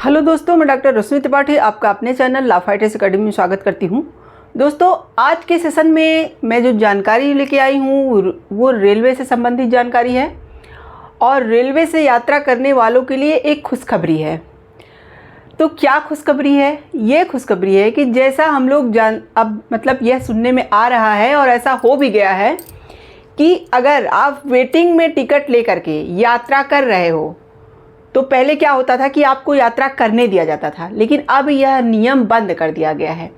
Hello दोस्तों, मैं doctor रश्मि त्रिपाठी आपका अपने चैनल ला फाइटर्स अकेडमी में स्वागत करती हूं। दोस्तों, आज के सेशन में मैं जो जानकारी लेके आई हूं वो रेलवे से संबंधित जानकारी है और रेलवे से यात्रा करने वालों के लिए एक खुशखबरी है। तो क्या खुशखबरी है? ये खुशखबरी है कि जैसा हम लोग यह सुनने में आ रहा है और ऐसा हो भी गया है कि अगर आप वेटिंग में टिकट लेकर के यात्रा कर रहे हो तो पहले क्या होता था कि आपको यात्रा करने दिया जाता था, लेकिन अब यह नियम बंद कर दिया गया है।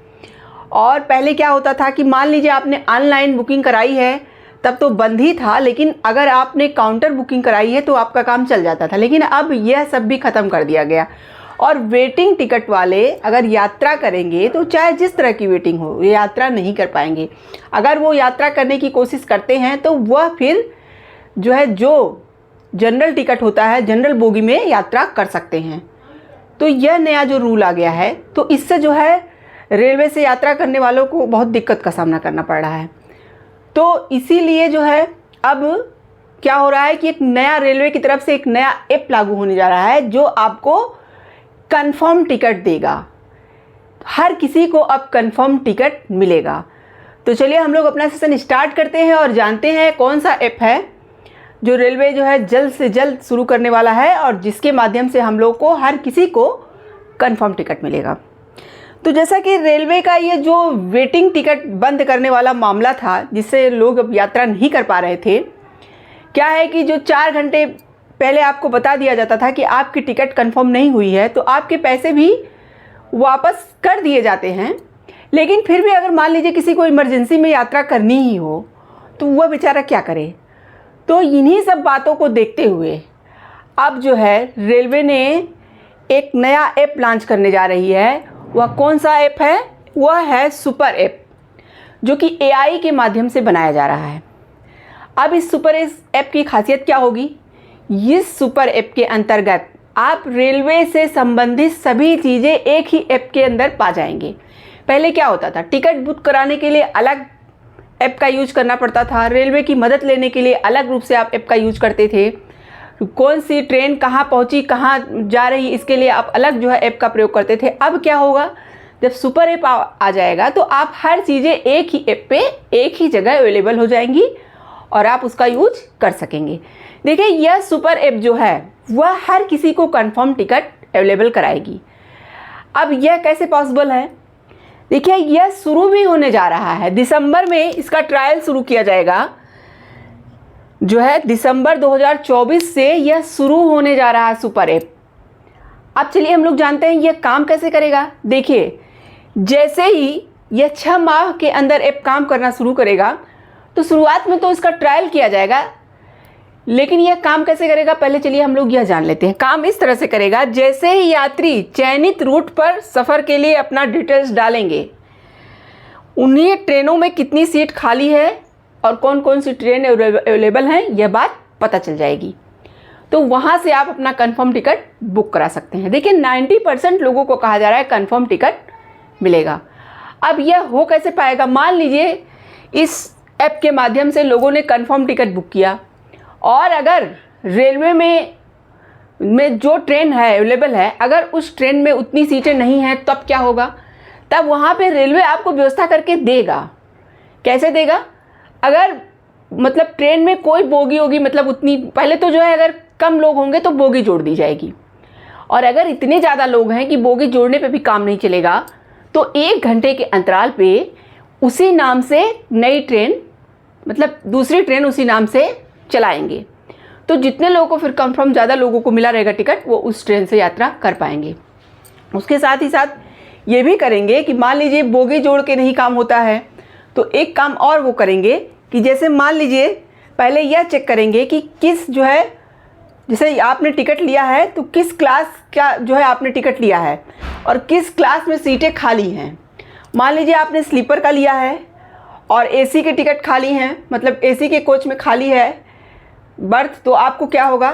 और पहले क्या होता था कि मान लीजिए आपने ऑनलाइन बुकिंग कराई है तब तो बंद ही था, लेकिन अगर आपने काउंटर बुकिंग कराई है तो आपका काम चल जाता था। लेकिन अब यह सब भी ख़त्म कर दिया गया और वेटिंग टिकट वाले अगर यात्रा करेंगे तो चाहे जिस तरह की वेटिंग हो, यात्रा नहीं कर पाएंगे। अगर वो यात्रा करने की कोशिश करते हैं तो वह फिर जो जनरल टिकट होता है, जनरल बोगी में यात्रा कर सकते हैं। तो यह नया जो रूल आ गया है, तो इससे रेलवे से यात्रा करने वालों को बहुत दिक्कत का सामना करना पड़ रहा है। तो इसीलिए अब क्या हो रहा है कि एक नया रेलवे की तरफ से एक नया ऐप लागू होने जा रहा है जो आपको कंफर्म टिकट देगा। हर किसी को अब कंफर्म टिकट मिलेगा। तो चलिए हम लोग अपना सेशन स्टार्ट करते हैं और जानते हैं कौन सा ऐप है जो रेलवे जल्द से जल्द शुरू करने वाला है और जिसके माध्यम से हम लोग को हर किसी को कंफर्म टिकट मिलेगा। तो जैसा कि रेलवे का ये जो वेटिंग टिकट बंद करने वाला मामला था जिससे लोग अब यात्रा नहीं कर पा रहे थे, क्या है कि जो 4 घंटे पहले आपको बता दिया जाता था कि आपकी टिकट कंफर्म नहीं हुई है तो आपके पैसे भी वापस कर दिए जाते हैं। लेकिन फिर भी अगर मान लीजिए किसी को इमरजेंसी में यात्रा करनी ही हो तो वह बेचारा क्या करे। तो इन्हीं सब बातों को देखते हुए अब रेलवे ने एक नया ऐप लॉन्च करने जा रही है। वह कौन सा ऐप है? वह है सुपर ऐप, जो कि AI के माध्यम से बनाया जा रहा है। अब इस सुपर ऐप की खासियत क्या होगी? इस सुपर ऐप के अंतर्गत आप रेलवे से संबंधित सभी चीज़ें एक ही ऐप के अंदर पा जाएंगे। पहले क्या होता था, टिकट बुक कराने के लिए अलग ऐप का यूज करना पड़ता था, रेलवे की मदद लेने के लिए अलग रूप से आप ऐप का यूज करते थे, कौन सी ट्रेन कहाँ पहुँची, कहाँ जा रही, इसके लिए आप अलग ऐप का प्रयोग करते थे। अब क्या होगा, जब सुपर ऐप आ जाएगा तो आप हर चीज़ें एक ही ऐप पे एक ही जगह अवेलेबल हो जाएंगी और आप उसका यूज कर सकेंगे। देखिए, यह सुपर ऐप वह हर किसी को कंफर्म टिकट अवेलेबल कराएगी। अब यह कैसे पॉसिबल है? देखिए, यह शुरू भी होने जा रहा है। दिसंबर में इसका ट्रायल शुरू किया जाएगा। दिसंबर 2024 से यह शुरू होने जा रहा है सुपर ऐप। अब चलिए हम लोग जानते हैं यह काम कैसे करेगा। देखिए, जैसे ही यह 6 माह के अंदर ऐप काम करना शुरू करेगा तो शुरुआत में तो इसका ट्रायल किया जाएगा, लेकिन यह काम कैसे करेगा पहले चलिए हम लोग यह जान लेते हैं। काम इस तरह से करेगा, जैसे ही यात्री चयनित रूट पर सफ़र के लिए अपना डिटेल्स डालेंगे, उन्हीं ट्रेनों में कितनी सीट खाली है और कौन कौन सी ट्रेन अवेलेबल हैं यह बात पता चल जाएगी। तो वहाँ से आप अपना कंफर्म टिकट बुक करा सकते हैं। देखिए, 90% लोगों को कहा जा रहा है कंफर्म टिकट मिलेगा। अब यह हो कैसे पाएगा? मान लीजिए इस ऐप के माध्यम से लोगों ने कंफर्म टिकट बुक किया और अगर रेलवे में जो ट्रेन है अवेलेबल है, अगर उस ट्रेन में उतनी सीटें नहीं हैं तब क्या होगा? तब वहाँ पे रेलवे आपको व्यवस्था करके देगा। कैसे देगा? अगर ट्रेन में कोई बोगी होगी, उतनी पहले तो अगर कम लोग होंगे तो बोगी जोड़ दी जाएगी, और अगर इतने ज़्यादा लोग हैं कि बोगी जोड़ने पे भी काम नहीं चलेगा तो 1 घंटे के अंतराल पे उसी नाम से नई ट्रेन दूसरी ट्रेन उसी नाम से चलाएंगे। तो जितने लोगों को फिर कंफर्म ज़्यादा लोगों को मिला रहेगा टिकट, वो उस ट्रेन से यात्रा कर पाएंगे। उसके साथ ही साथ ये भी करेंगे कि मान लीजिए बोगी जोड़ के नहीं काम होता है तो एक काम और वो करेंगे कि जैसे मान लीजिए पहले यह चेक करेंगे कि किस जैसे आपने टिकट लिया है तो किस क्लास का आपने टिकट लिया है और किस क्लास में सीटें खाली हैं। मान लीजिए आपने स्लीपर का लिया है और AC के टिकट खाली हैं, AC के कोच में खाली है बर्थ, तो आपको क्या होगा,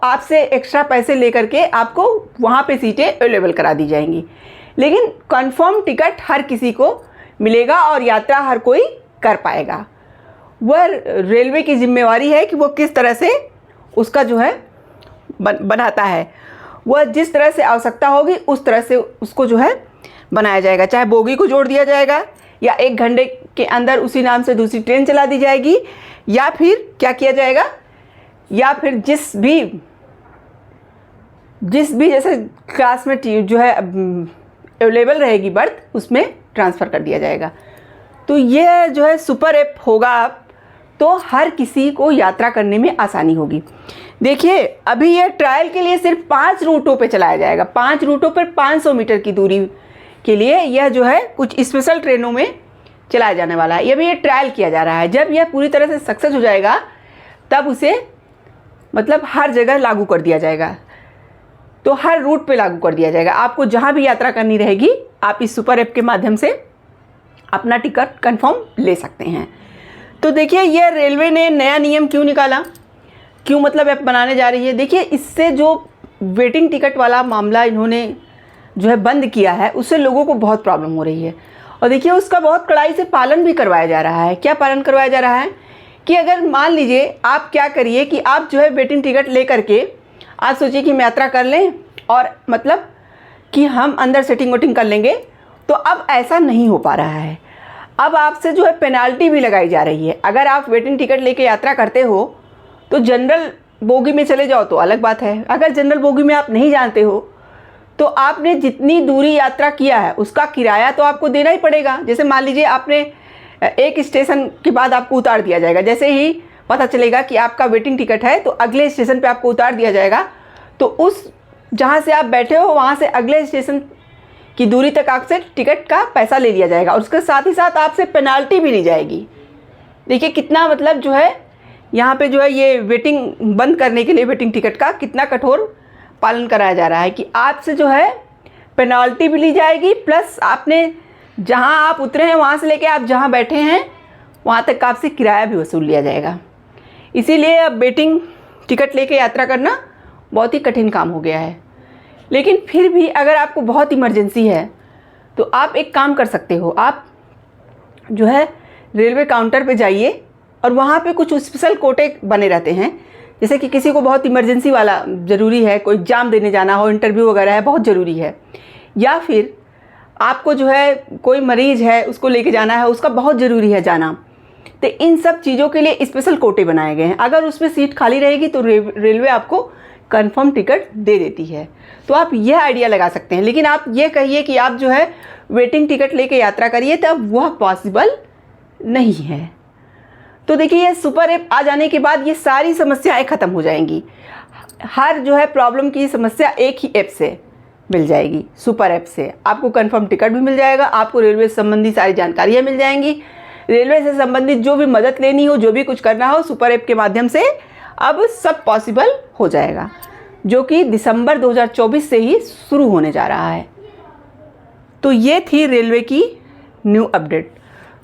आपसे एक्स्ट्रा पैसे लेकर के आपको वहाँ पे सीटें अवेलेबल करा दी जाएंगी। लेकिन कंफर्म टिकट हर किसी को मिलेगा और यात्रा हर कोई कर पाएगा। वह रेलवे की जिम्मेवारी है कि वो किस तरह से उसका बनाता है। वह जिस तरह से आवश्यकता होगी उस तरह से उसको जो है बनाया जाएगा। चाहे बोगी को जोड़ दिया जाएगा या 1 घंटे के अंदर उसी नाम से दूसरी ट्रेन चला दी जाएगी, या फिर क्या किया जाएगा, या फिर जिस भी जैसे क्लास में जो है अवेलेबल रहेगी बर्थ उसमें ट्रांसफ़र कर दिया जाएगा। तो ये जो है सुपर ऐप होगा तो हर किसी को यात्रा करने में आसानी होगी। देखिए अभी ये ट्रायल के लिए सिर्फ 5 रूटों पे चलाया जाएगा। 5 रूटों पर 500 मीटर की दूरी के लिए यह जो है कुछ स्पेशल ट्रेनों में चलाया जाने वाला है। ये भी ये ट्रायल किया जा रहा है। जब यह पूरी तरह से सक्सेस हो जाएगा तब उसे मतलब हर जगह लागू कर दिया जाएगा, तो हर रूट पे लागू कर दिया जाएगा। आपको जहाँ भी यात्रा करनी रहेगी आप इस सुपर ऐप के माध्यम से अपना टिकट कंफर्म ले सकते हैं। तो देखिए ये रेलवे ने नया नियम क्यों निकाला, क्यों मतलब ऐप बनाने जा रही है। देखिए इससे जो वेटिंग टिकट वाला मामला इन्होंने जो है बंद किया है उससे लोगों को बहुत प्रॉब्लम हो रही है, और देखिए उसका बहुत कड़ाई से पालन भी करवाया जा रहा है। क्या पालन करवाया जा रहा है कि अगर मान लीजिए आप क्या करिए कि आप जो है वेटिंग टिकट ले करके आप सोचिए कि हम यात्रा कर लें और मतलब कि हम अंदर सेटिंग वेटिंग कर लेंगे, तो अब ऐसा नहीं हो पा रहा है। अब आपसे जो है पेनाल्टी भी लगाई जा रही है। अगर आप वेटिंग टिकट लेके यात्रा करते हो तो जनरल बोगी में चले जाओ तो अलग बात है, अगर जनरल बोगी में आप नहीं जानते हो तो आपने जितनी दूरी यात्रा किया है उसका किराया तो आपको देना ही पड़ेगा। जैसे मान लीजिए आपने एक स्टेशन के बाद आपको उतार दिया जाएगा, जैसे ही पता चलेगा कि आपका वेटिंग टिकट है तो अगले स्टेशन पे आपको उतार दिया जाएगा, तो उस जहाँ से आप बैठे हो वहाँ से अगले स्टेशन की दूरी तक आपसे टिकट का पैसा ले लिया जाएगा, और उसके साथ ही साथ आपसे पेनाल्टी भी ली जाएगी। देखिए कितना मतलब जो है यहाँ पे जो है ये वेटिंग बंद करने के लिए वेटिंग टिकट का कितना कठोर पालन कराया जा रहा है कि आपसे जो है पेनाल्टी भी ली जाएगी, प्लस आपने जहाँ आप उतरे हैं वहाँ से लेके आप जहाँ बैठे हैं वहाँ तक आपसे किराया भी वसूल लिया जाएगा। इसीलिए अब वेटिंग टिकट लेके यात्रा करना बहुत ही कठिन काम हो गया है। लेकिन फिर भी अगर आपको बहुत इमरजेंसी है तो आप एक काम कर सकते हो, आप जो है रेलवे काउंटर पे जाइए और वहाँ पे कुछ स्पेशल कोटे बने रहते हैं। जैसे कि किसी को बहुत इमरजेंसी वाला ज़रूरी है, कोई एग्ज़ाम देने जाना हो, इंटरव्यू वगैरह है, बहुत ज़रूरी है, या फिर आपको जो है कोई मरीज़ है उसको लेके जाना है, उसका बहुत ज़रूरी है जाना, तो इन सब चीज़ों के लिए स्पेशल कोटे बनाए गए हैं। अगर उसमें सीट खाली रहेगी तो रेलवे आपको कंफर्म टिकट दे देती है। तो आप यह आइडिया लगा सकते हैं। लेकिन आप ये कहिए कि आप जो है वेटिंग टिकट लेके यात्रा करिए, तब वह पॉसिबल नहीं है। तो देखिए ये सुपर ऐप आ जाने के बाद ये सारी समस्याएं ख़त्म हो जाएंगी। हर जो है प्रॉब्लम की समस्या एक ही ऐप से मिल जाएगी। सुपर ऐप से आपको कंफर्म टिकट भी मिल जाएगा, आपको रेलवे से संबंधी सारी जानकारियाँ मिल जाएंगी, रेलवे से संबंधित जो भी मदद लेनी हो, जो भी कुछ करना हो, सुपर ऐप के माध्यम से अब सब पॉसिबल हो जाएगा, जो कि दिसंबर 2024 से ही शुरू होने जा रहा है। तो ये थी रेलवे की न्यू अपडेट।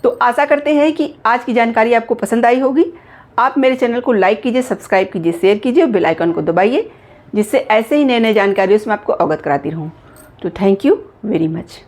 तो आशा करते हैं कि आज की जानकारी आपको पसंद आई होगी। आप मेरे चैनल को लाइक कीजिए, सब्सक्राइब कीजिए, शेयर कीजिए और बेल आइकन को दबाइए, जिससे ऐसे ही नए नए जानकारियों से मैं आपको अवगत कराती रहूँ। तो थैंक यू वेरी मच।